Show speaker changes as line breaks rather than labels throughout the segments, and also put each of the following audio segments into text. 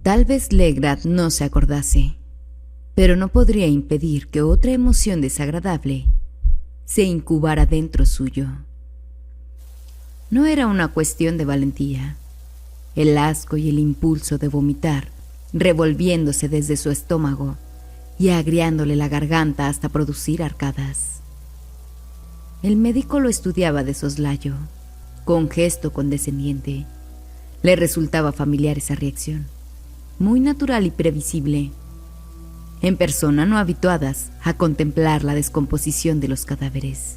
Tal vez Legrad no se acordase, pero no podría impedir que otra emoción desagradable se incubara dentro suyo. No era una cuestión de valentía. El asco y el impulso de vomitar, revolviéndose desde su estómago y agriándole la garganta hasta producir arcadas. El médico lo estudiaba de soslayo, con gesto condescendiente. Le resultaba familiar esa reacción, muy natural y previsible, en persona no habituadas a contemplar la descomposición de los cadáveres.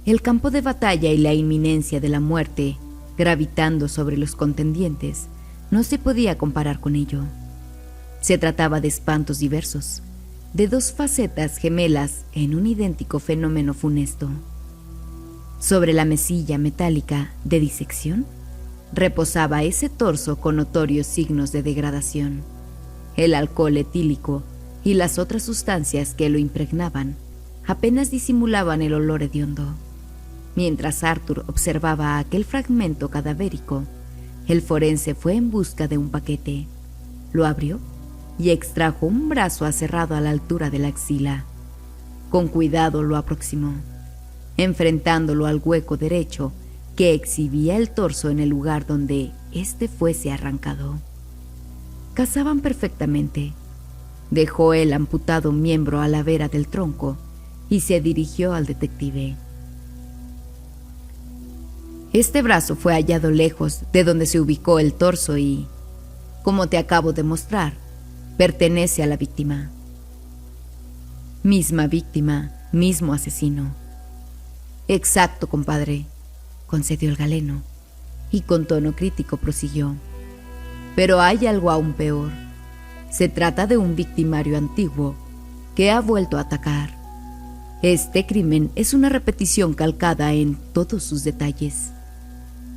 El campo de batalla y la inminencia de la muerte, gravitando sobre los contendientes, no se podía comparar con ello. Se trataba de espantos diversos, de dos facetas gemelas en un idéntico fenómeno funesto. Sobre la mesilla metálica de disección reposaba ese torso con notorios signos de degradación. El alcohol etílico y las otras sustancias que lo impregnaban apenas disimulaban el olor hediondo. Mientras Arthur observaba aquel fragmento cadavérico, el forense fue en busca de un paquete. Lo abrió y extrajo un brazo aserrado a la altura de la axila. Con cuidado lo aproximó, enfrentándolo al hueco derecho que exhibía el torso en el lugar donde éste fuese arrancado. Casaban perfectamente. Dejó el amputado miembro a la vera del tronco y se dirigió al detective. Este brazo fue hallado lejos de donde se ubicó el torso y, como te acabo de mostrar, pertenece a la víctima. Misma víctima, mismo asesino. Exacto, compadre, concedió el galeno, y con tono crítico prosiguió. Pero hay algo aún peor. Se trata de un victimario antiguo que ha vuelto a atacar. Este crimen es una repetición calcada en todos sus detalles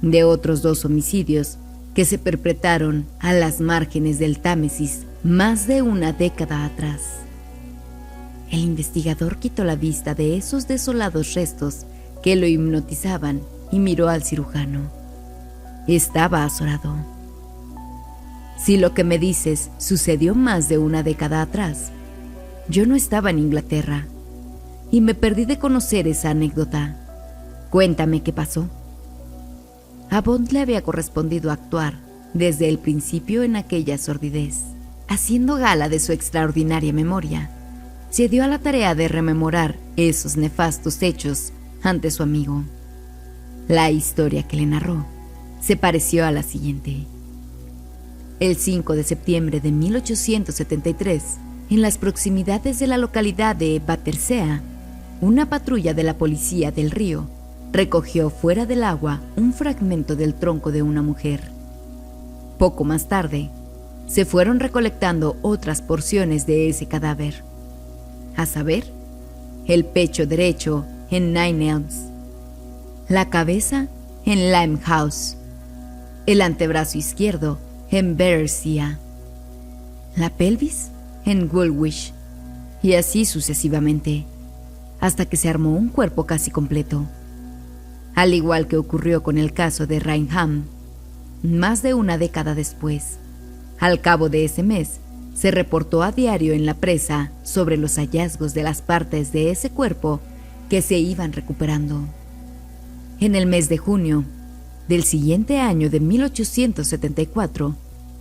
de otros dos homicidios que se perpetraron a las márgenes del Támesis más de una década atrás. El investigador quitó la vista de esos desolados restos que lo hipnotizaban y miró al cirujano. Estaba azorado. Si lo que me dices sucedió más de una década atrás, yo no estaba en Inglaterra y me perdí de conocer esa anécdota. Cuéntame qué pasó. A Bond le había correspondido actuar desde el principio en aquella sordidez. Haciendo gala de su extraordinaria memoria, se dio a la tarea de rememorar esos nefastos hechos ante su amigo. La historia que le narró se pareció a la siguiente. El 5 de septiembre de 1873, en las proximidades de la localidad de Battersea, una patrulla de la policía del río recogió fuera del agua un fragmento del tronco de una mujer. Poco más tarde, se fueron recolectando otras porciones de ese cadáver, a saber, el pecho derecho en Nine Elms, la cabeza en Limehouse, el antebrazo izquierdo en Battersea, la pelvis en Woolwich, y así sucesivamente, hasta que se armó un cuerpo casi completo. Al igual que ocurrió con el caso de Raynham, más de una década después, al cabo de ese mes, se reportó a diario en la presa sobre los hallazgos de las partes de ese cuerpo que se iban recuperando. En el mes de junio del siguiente año de 1874,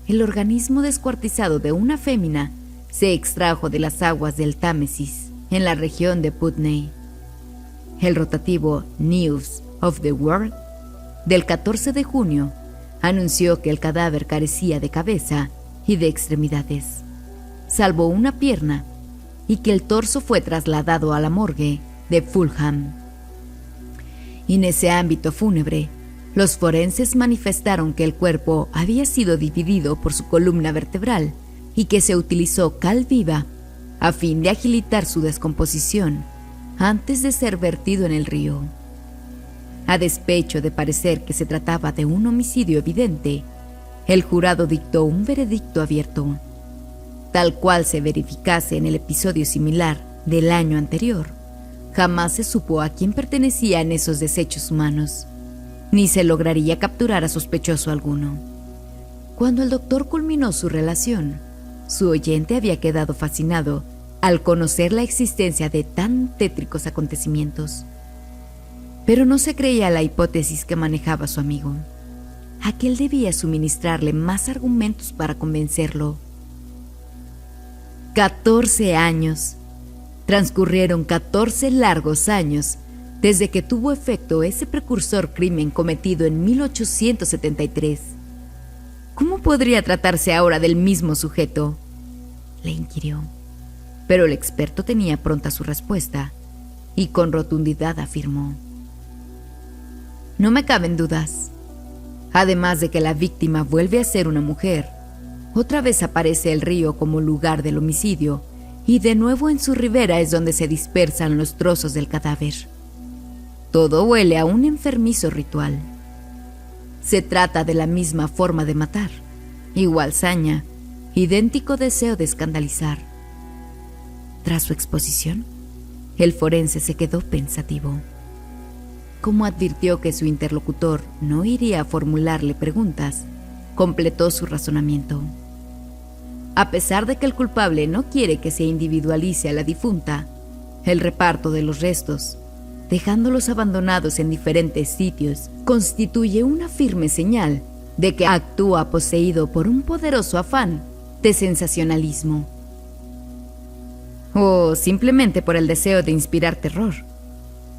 el organismo descuartizado de una fémina se extrajo de las aguas del Támesis, en la región de Putney. El rotativo News of the World del 14 de junio anunció que el cadáver carecía de cabeza y de extremidades, salvo una pierna, y que el torso fue trasladado a la morgue de Fulham. En ese ámbito fúnebre, los forenses manifestaron que el cuerpo había sido dividido por su columna vertebral y que se utilizó cal viva a fin de agilitar su descomposición antes de ser vertido en el río. A despecho de parecer que se trataba de un homicidio evidente, el jurado dictó un veredicto abierto. Tal cual se verificase en el episodio similar del año anterior, jamás se supo a quién pertenecían esos desechos humanos, ni se lograría capturar a sospechoso alguno. Cuando el doctor culminó su relación, su oyente había quedado fascinado al conocer la existencia de tan tétricos acontecimientos. Pero no se creía la hipótesis que manejaba su amigo. Aquel debía suministrarle más argumentos para convencerlo. 14 años. Transcurrieron 14 largos años desde que tuvo efecto ese precursor crimen cometido en 1873. ¿Cómo podría tratarse ahora del mismo sujeto?, le inquirió. Pero el experto tenía pronta su respuesta y con rotundidad afirmó: no me caben dudas. Además de que la víctima vuelve a ser una mujer, otra vez aparece el río como lugar del homicidio y de nuevo en su ribera es donde se dispersan los trozos del cadáver. Todo huele a un enfermizo ritual. Se trata de la misma forma de matar, igual saña, idéntico deseo de escandalizar. Tras su exposición, el forense se quedó pensativo. Como advirtió que su interlocutor no iría a formularle preguntas, completó su razonamiento. A pesar de que el culpable no quiere que se individualice a la difunta, el reparto de los restos, dejándolos abandonados en diferentes sitios, constituye una firme señal de que actúa poseído por un poderoso afán de sensacionalismo. O simplemente por el deseo de inspirar terror.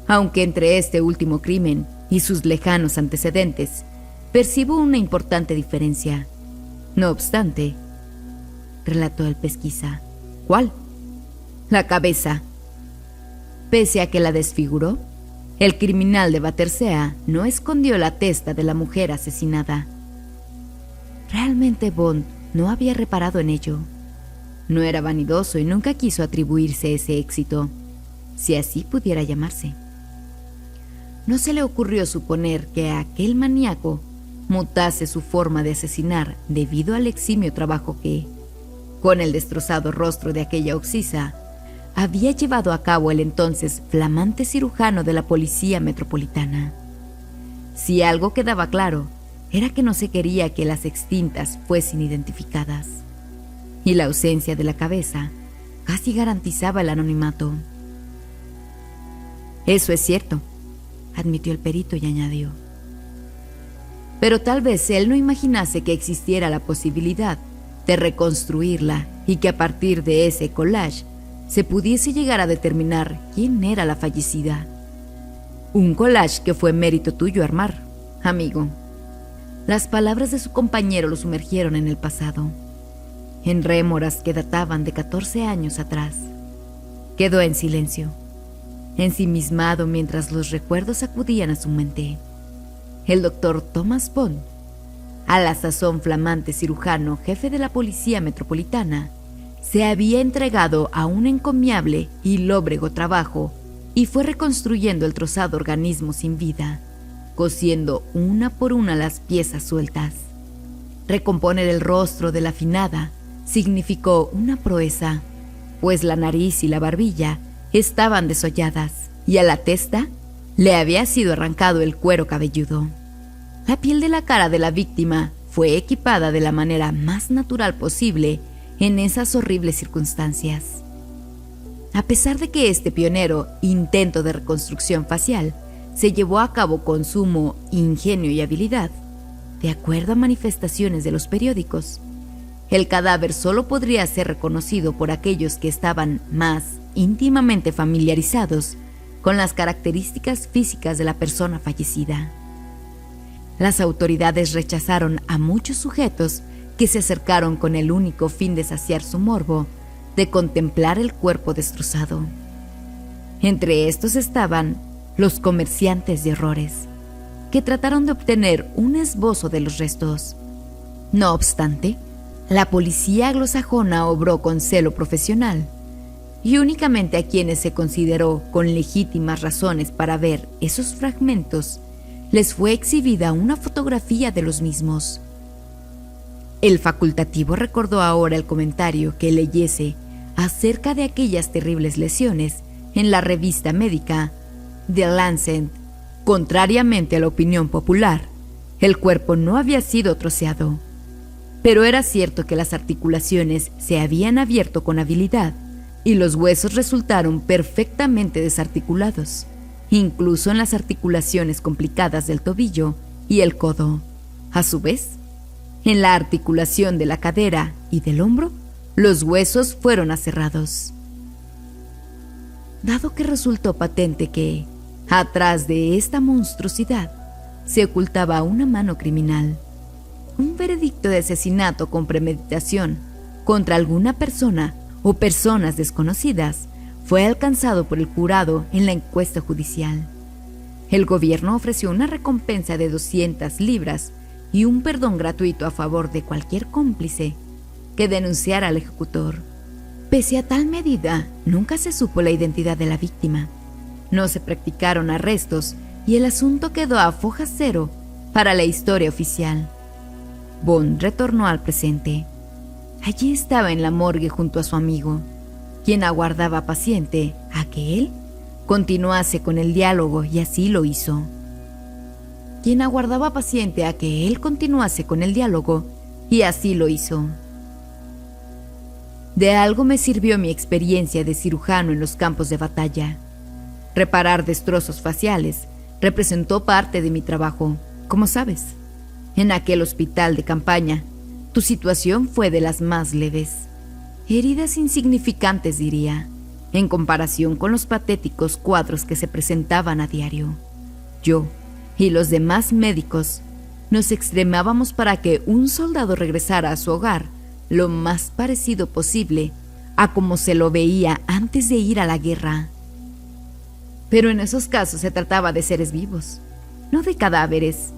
Aunque entre este último crimen y sus lejanos antecedentes percibo una importante diferencia. No obstante, relató el pesquisa. ¿Cuál? La cabeza. Pese a que la desfiguró, el criminal de Battersea no escondió la testa de la mujer asesinada. Realmente Bond no había reparado en ello. No era vanidoso y nunca quiso atribuirse ese éxito, si así pudiera llamarse. No se le ocurrió suponer que aquel maníaco mutase su forma de asesinar debido al eximio trabajo que, con el destrozado rostro de aquella oxisa, había llevado a cabo el entonces flamante cirujano de la Policía Metropolitana. Si algo quedaba claro, era que no se quería que las extintas fuesen identificadas, y la ausencia de la cabeza casi garantizaba el anonimato. Eso es cierto, admitió el perito y añadió. Pero tal vez él no imaginase que existiera la posibilidad de reconstruirla y que a partir de ese collage se pudiese llegar a determinar quién era la fallecida. Un collage que fue mérito tuyo armar, amigo. Las palabras de su compañero lo sumergieron en el pasado, en rémoras que databan de 14 años atrás. Quedó en silencio, ensimismado mientras los recuerdos acudían a su mente. El doctor Thomas Bond, a la sazón flamante cirujano jefe de la Policía Metropolitana, se había entregado a un encomiable y lóbrego trabajo y fue reconstruyendo el trozado organismo sin vida, cosiendo una por una las piezas sueltas. Recomponer el rostro de la finada significó una proeza, pues la nariz y la barbilla estaban desolladas y a la testa le había sido arrancado el cuero cabelludo. La piel de la cara de la víctima fue equipada de la manera más natural posible en esas horribles circunstancias. A pesar de que este pionero intento de reconstrucción facial se llevó a cabo con sumo ingenio y habilidad, de acuerdo a manifestaciones de los periódicos, el cadáver solo podría ser reconocido por aquellos que estaban más íntimamente familiarizados con las características físicas de la persona fallecida. Las autoridades rechazaron a muchos sujetos que se acercaron con el único fin de saciar su morbo de contemplar el cuerpo destrozado. Entre estos estaban los comerciantes de horrores, que trataron de obtener un esbozo de los restos. No obstante, la policía anglosajona obró con celo profesional, y únicamente a quienes se consideró con legítimas razones para ver esos fragmentos les fue exhibida una fotografía de los mismos. El facultativo recordó ahora el comentario que leyese acerca de aquellas terribles lesiones en la revista médica The Lancet. Contrariamente a la opinión popular, el cuerpo no había sido troceado. pero era cierto que las articulaciones se habían abierto con habilidad y los huesos resultaron perfectamente desarticulados, incluso en las articulaciones complicadas del tobillo y el codo. A su vez, en la articulación de la cadera y del hombro, los huesos fueron aserrados. Dado que resultó patente que, atrás de esta monstruosidad, se ocultaba una mano criminal, un veredicto de asesinato con premeditación contra alguna persona o personas desconocidas fue alcanzado por el jurado en la encuesta judicial. El gobierno ofreció una recompensa de 200 libras y un perdón gratuito a favor de cualquier cómplice que denunciara al ejecutor. Pese a tal medida, nunca se supo la identidad de la víctima. No se practicaron arrestos y el asunto quedó a foja cero para la historia oficial. Bond retornó al presente. Allí estaba en la morgue junto a su amigo, quien aguardaba paciente a que él continuase con el diálogo, y así lo hizo. Quien aguardaba paciente a que él continuase con el diálogo, y así lo hizo. De algo me sirvió mi experiencia de cirujano en los campos de batalla. Reparar destrozos faciales representó parte de mi trabajo, como sabes. En aquel hospital de campaña, tu situación fue de las más leves. Heridas insignificantes, diría, en comparación con los patéticos cuadros que se presentaban a diario. Yo y los demás médicos nos extremábamos para que un soldado regresara a su hogar lo más parecido posible a como se lo veía antes de ir a la guerra. Pero en esos casos se trataba de seres vivos, no de cadáveres,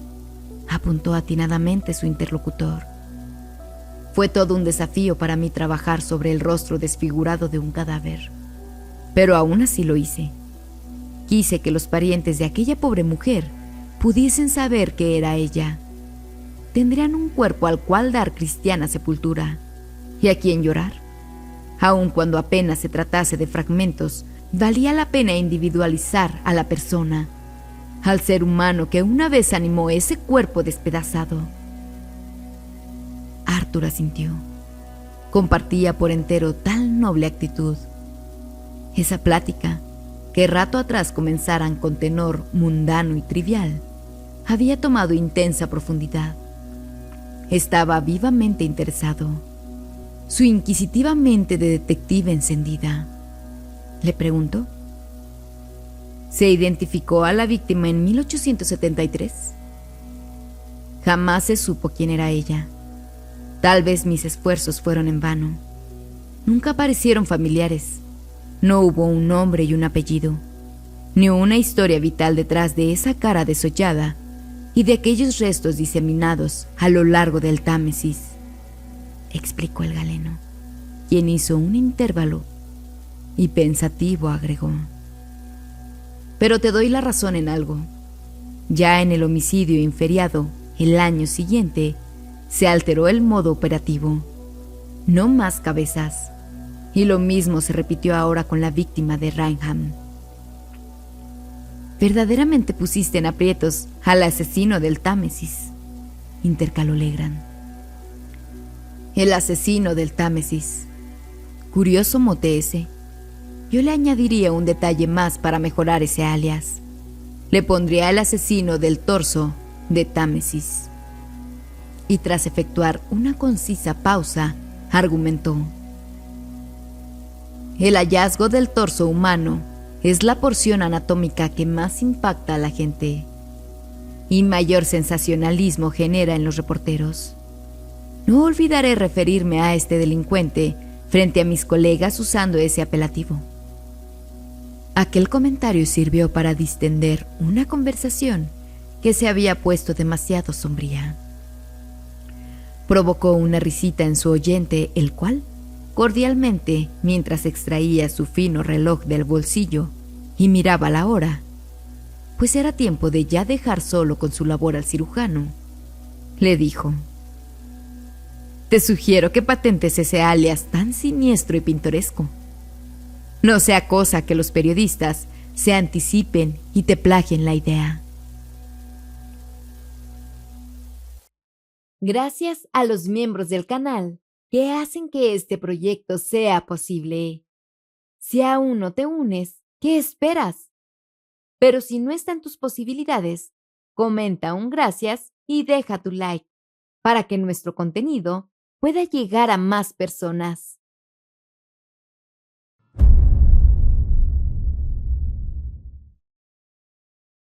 apuntó atinadamente su interlocutor. Fue todo un desafío para mí trabajar sobre el rostro desfigurado de un cadáver, pero aún así lo hice. Quise que los parientes de aquella pobre mujer pudiesen saber que era ella. Tendrían un cuerpo al cual dar cristiana sepultura y a quien llorar. Aun cuando apenas se tratase de fragmentos, valía la pena individualizar a la persona, al ser humano que una vez animó ese cuerpo despedazado. Arthur asintió. Compartía por entero tal noble actitud. Esa plática, que rato atrás comenzaran con tenor mundano y trivial, había tomado intensa profundidad. Estaba vivamente interesado. Su inquisitiva mente de detective encendida. Le preguntó: ¿se identificó a la víctima en 1873? Jamás se supo quién era ella. Tal vez mis esfuerzos fueron en vano. Nunca aparecieron familiares. No hubo un nombre y un apellido, ni una historia vital detrás de esa cara desollada y de aquellos restos diseminados a lo largo del Támesis, explicó el galeno, quien hizo un intervalo y pensativo agregó: pero te doy la razón en algo. Ya en el homicidio inferiado, el año siguiente, se alteró el modo operativo. No más cabezas. Y lo mismo se repitió ahora con la víctima de Raynham. Verdaderamente pusiste en aprietos al asesino del Támesis, intercaló Legrand. El asesino del Támesis. Curioso mote ese. Yo le añadiría un detalle más para mejorar ese alias. Le pondría el asesino del torso de Támesis. Y tras efectuar una concisa pausa, argumentó: el hallazgo del torso humano es la porción anatómica que más impacta a la gente y mayor sensacionalismo genera en los reporteros. No olvidaré referirme a este delincuente frente a mis colegas usando ese apelativo. Aquel comentario sirvió para distender una conversación que se había puesto demasiado sombría. Provocó una risita en su oyente, el cual, cordialmente, mientras extraía su fino reloj del bolsillo y miraba la hora, pues era tiempo de ya dejar solo con su labor al cirujano, le dijo: te sugiero que patentes ese alias tan siniestro y pintoresco. No sea cosa que los periodistas se anticipen y te plagien la idea. gracias a los miembros del canal que hacen que este proyecto sea posible. Si aún no te unes, ¿qué esperas? Pero si no está en tus posibilidades, comenta un gracias y deja tu like para que nuestro contenido pueda llegar a más personas.